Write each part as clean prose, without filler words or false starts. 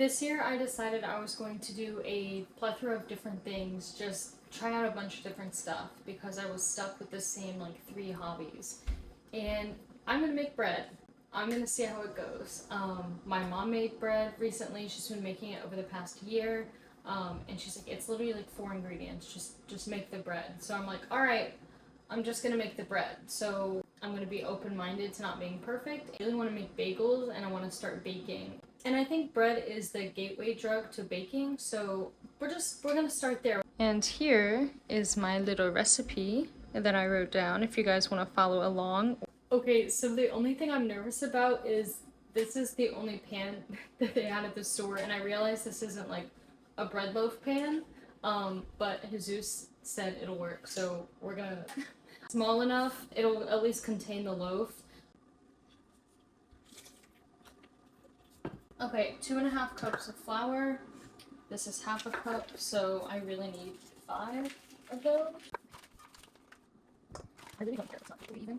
This year I decided I was going to do a plethora of different things, just try out a bunch of different stuff because I was stuck with the same like 3 hobbies. And I'm gonna make bread. I'm gonna see how it goes. My mom made bread recently. She's been making it over the past year. And she's like, it's literally like 4 ingredients. Just make the bread. So I'm like, all right, I'm just gonna make the bread. So I'm gonna be open-minded to not being perfect. I really want to make bagels and I want to start baking. And I think bread is the gateway drug to baking. So we're gonna start there. And here is my little recipe that I wrote down if you guys want to follow along. Okay, so the only thing I'm nervous about is this is the only pan that they had at the store, and I realized this isn't like a bread loaf pan, but Jesus said it'll work, so we're gonna small enough, it'll at least contain the loaf. Okay, 2.5 cups of flour. This is half a cup, so I really need 5 of those. I really don't care if it's not too even.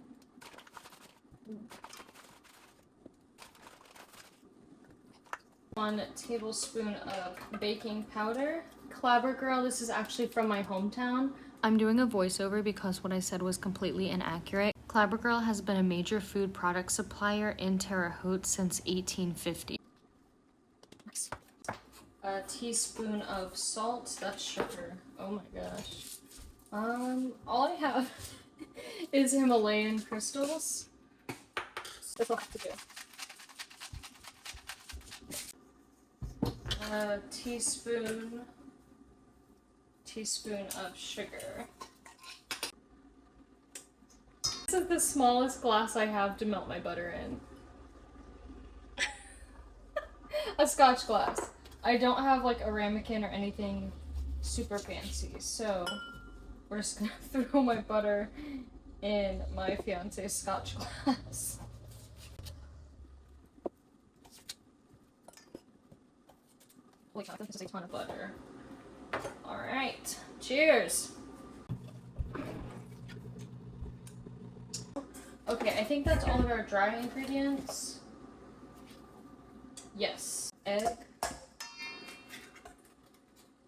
1 tablespoon of baking powder. Clabber Girl, this is actually from my hometown. I'm doing a voiceover because what I said was completely inaccurate. Clabber Girl has been a major food product supplier in Terre Haute since 1850. A teaspoon of salt, that's sugar. Oh my gosh. All I have is Himalayan crystals. That's all I have to do. A teaspoon of sugar. This is the smallest glass I have to melt my butter in. A Scotch glass. I don't have like a ramekin or anything super fancy, so we're just gonna throw my butter in my fiance's Scotch glass. Holy cow, this is a ton of butter. Alright, cheers! Okay, I think that's all of our dry ingredients. Yes. Egg.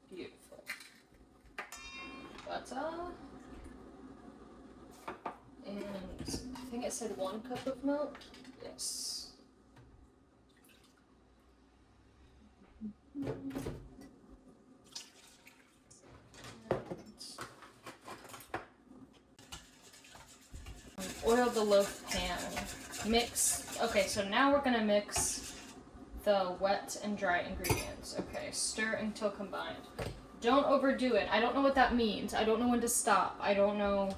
Beautiful. Butter. And I think it said 1 cup of milk. Yes. Oil the loaf pan. Mix. Okay, so now we're gonna mix the wet and dry ingredients. Okay, stir until combined. Don't overdo it. I don't know what that means. I don't know when to stop. I don't know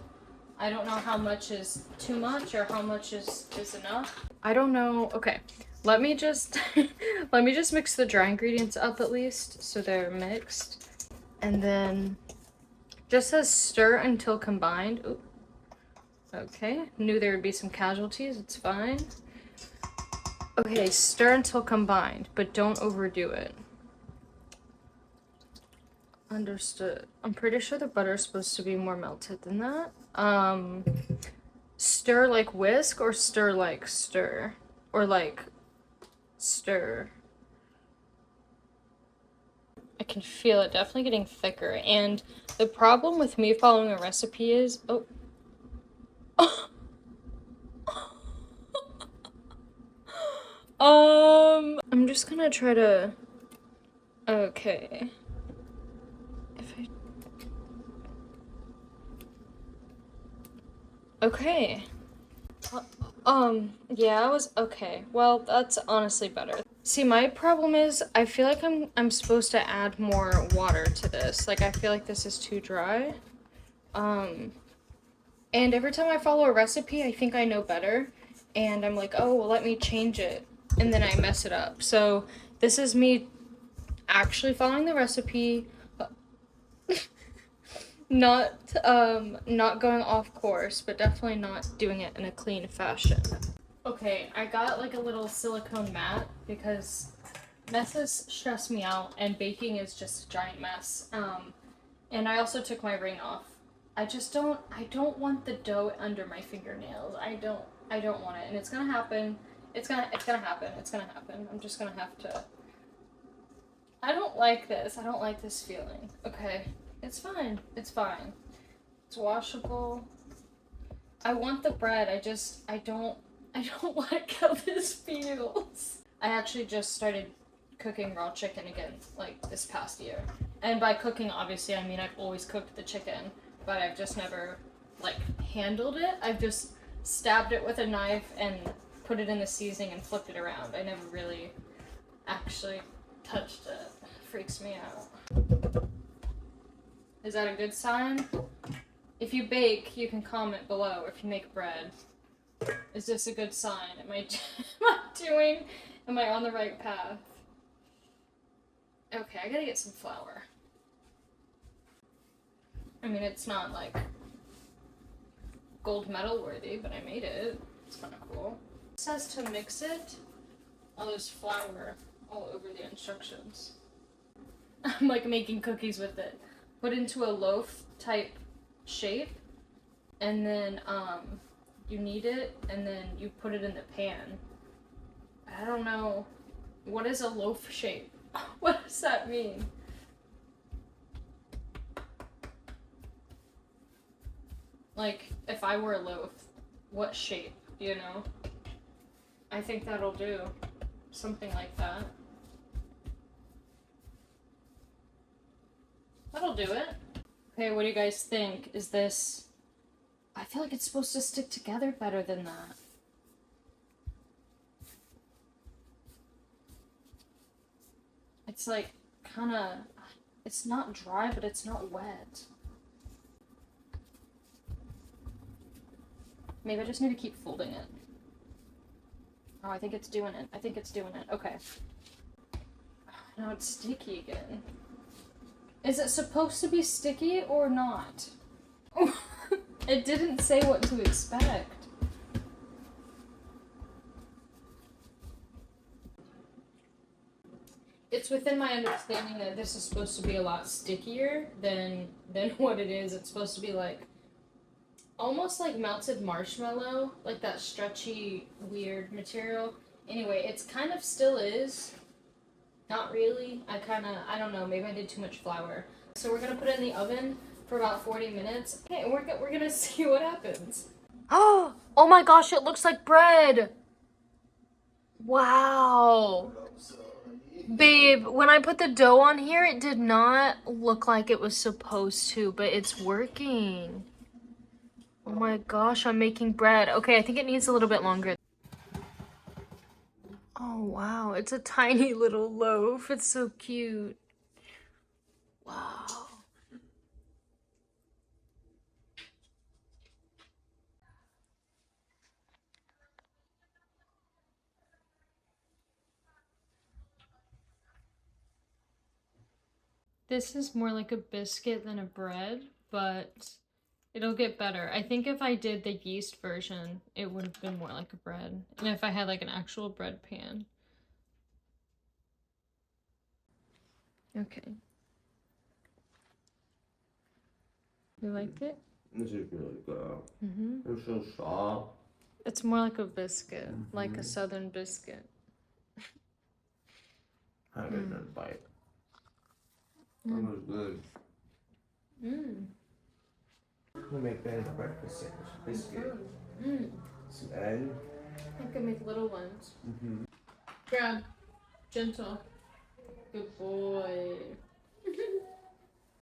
how much is too much or how much is enough. I don't know. Okay, let me just let me just mix the dry ingredients up at least so they're mixed, and then just says stir until combined. Ooh. Okay, knew there would be some casualties. It's fine. Okay, stir until combined, but don't overdo it. Understood. I'm pretty sure the butter is supposed to be more melted than that. Stir like whisk or stir like stir? Or like stir? I can feel it definitely getting thicker. And the problem with me following a recipe is... Oh. I'm just gonna try to... Okay. Okay. Yeah, I was okay. Well, that's honestly better. See, my problem is I feel like I'm supposed to add more water to this. Like, I feel like this is too dry. And every time I follow a recipe, I think I know better. And I'm like, oh, well, let me change it. And then I mess it up. So this is me actually following the recipe, not going off course, but definitely not doing it in a clean fashion. Okay, I got like a little silicone mat because messes stress me out and baking is just a giant mess. And I also took my ring off. I don't want the dough under my fingernails. I don't want it, and it's gonna happen. It's gonna happen. I'm just gonna have to I don't like this. I don't like this feeling. Okay. It's fine. It's fine. It's washable. I want the bread. I don't like how this feels. I actually just started cooking raw chicken again, like this past year. And by cooking, obviously, I mean I've always cooked the chicken, but I've just never, like, handled it. I've just stabbed it with a knife and put it in the seasoning and flipped it around. I never really actually touched it. Freaks me out. Is that a good sign? If you bake, you can comment below if you make bread. Is this a good sign? Am I on the right path? Okay, I gotta get some flour. I mean, it's not like gold medal worthy, but I made it. It's kind of cool. It says to mix it. Oh, there's flour all over the instructions. I'm like making cookies with it. Put into a loaf type shape, and then you knead it, and then you put it in the pan. I don't know. What is a loaf shape? What does that mean? Like, if I were a loaf, what shape, you know? I think that'll do. Something like that. That'll do it. Okay, what do you guys think? Is this... I feel like it's supposed to stick together better than that. It's like, kinda... It's not dry, but it's not wet. Maybe I just need to keep folding it. Oh, I think it's doing it. I think it's doing it. Okay. Now it's sticky again. Is it supposed to be sticky or not? It didn't say what to expect. It's within my understanding that this is supposed to be a lot stickier than what it is. It's supposed to be like almost like melted marshmallow, like that stretchy, weird material. Anyway, it's kind of still is. Not really. I don't know, maybe I did too much flour. So we're gonna put it in the oven for about 40 minutes. Okay, we're gonna see what happens. Oh my gosh, it looks like bread. Wow. Babe, when I put the dough on here, it did not look like it was supposed to, but it's working. Oh my gosh, I'm making bread. Okay, I think it needs a little bit longer. Oh wow, it's a tiny little loaf. It's so cute. Wow. This is more like a biscuit than a bread, but it'll get better. I think if I did the yeast version, it would have been more like a bread. And if I had like an actual bread pan. Okay. You liked it? This is really good. Mm-hmm. It's so soft. It's more like a biscuit, like a southern biscuit. I got another bite. That was good. We make Ben's breakfast sandwich. Biscuit. Some egg. I could make little ones. Grab. Gentle. Good boy.